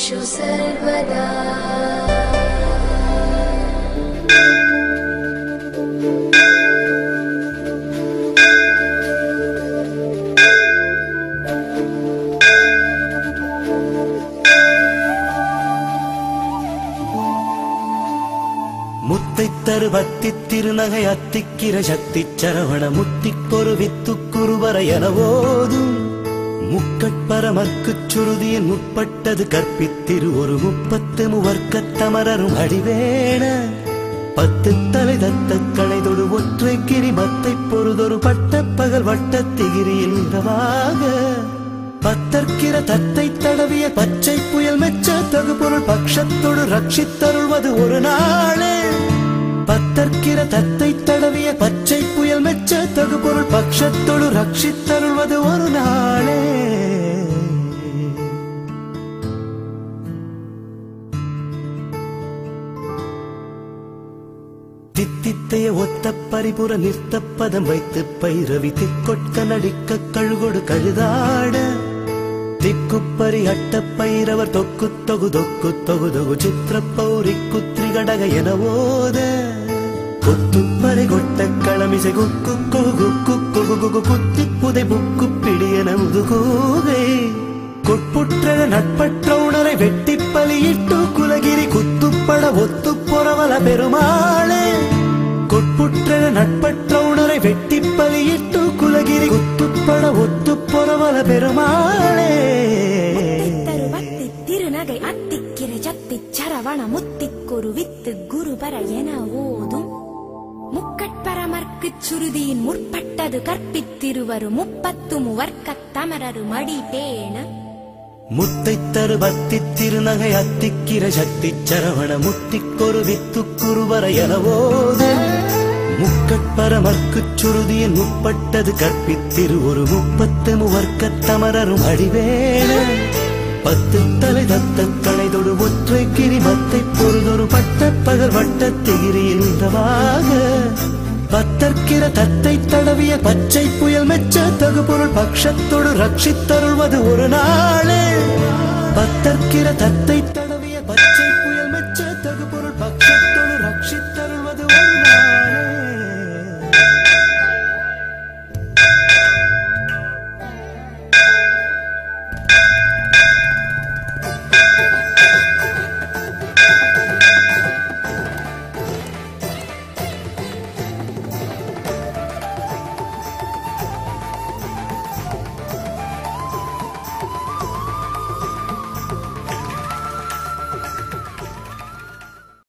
सर्वेषु सर्वदा முத்தைத்தரு பத்தித் திருநகை அத்திக்கிர சக்திச் சரவண முத்திக்கொரு வித்துக்குருவர எனவோதும் முக்கட்பரமர்க்குச் சுருதியின் முற்பட்டது கற்பித்திரு ஒரு 30 முவர்க்கத் தமரரும் அடிவேண 10 தலை தத்தக் கணைதொடு ஒற்றை கிரி மத்தைப் பொருதொரு பட்ட பகல் வட்டத்திகிரியில் நின்றவாக பத்தற்கிற தத்தை தடவிய பச்சை புயல் மெச்ச தகு பொருள் பக்ஷத்தொடு ரட்சித்தருள்வது ஒரு நாளே பத்தற்கிற தத்தை தடவிய பச்சை புயல் மெச்ச தகு பொருள் பக்ஷத்தொடு ரட்சித்தருள்வது ஒரு நாளே தித்தித்தைய ஒத்த பரிபுற நிறுத்த பதம் வைத்து பைரவி திக்கொட்க நடிக்க கழுகொடு கழுதாட திக்குப்பரி அட்ட பைரவர் தொக்கு தொகு தொக்கு தொகு தொகு சித்திர பௌரி குத்ரி கடக எனவோத கொத்துப்பறை கொட்ட களமிசை குக்கு கொகு குக்கு குகு குத்தி புதை புக்கு பிடியன முதுகூகை கொட்புற்ற நட்பற்ற உணரை வெட்டி பலியிட்டு குலகிரி குத்துப்பட ஒத்து பொறவல பெருமாளே கொட்புற்ற நட்பற்ற உணரை வெட்டி பலியிட்டு குலகிரி குத்துப்பட ஒத்து பொறவல பெருமாளே திருநகை அத்திக்கிற சத்திச் சரவண முத்திக்கொரு வித்து குருபர என ஓதும் முக்கட்பரமர்க்குச் சுருதியின் முற்பட்டது கற்பித்திருவரு 30 முவர்க்கத் தமரரு மடி பேண முத்தைத்தரு பத்தித் திருநகை அத்திக்கிர சக்திச் சரவண முத்திக்கொரு வித்துக்குருவர எனவோது முக்கட்பரமர்க்குச் சுருதியின் முற்பட்டது கற்பித்திரு ஒரு 30 முவர்க்கத் தமரரும் அடிவேண 10 தலை தத்தக் கணைதொடு ஒற்றை கிரி மத்தைப் பொருதொரு பட்ட பகல் வட்டத்திகிரியில் நின்றவாக பத்தற்கிற தத்தை தடவிய பச்சை புயல் மெச்ச தகு பொருள் பக்ஷத்தொடு ரட்சித்தருள்வது ஒரு நாளே பத்தற்கிற தத்தை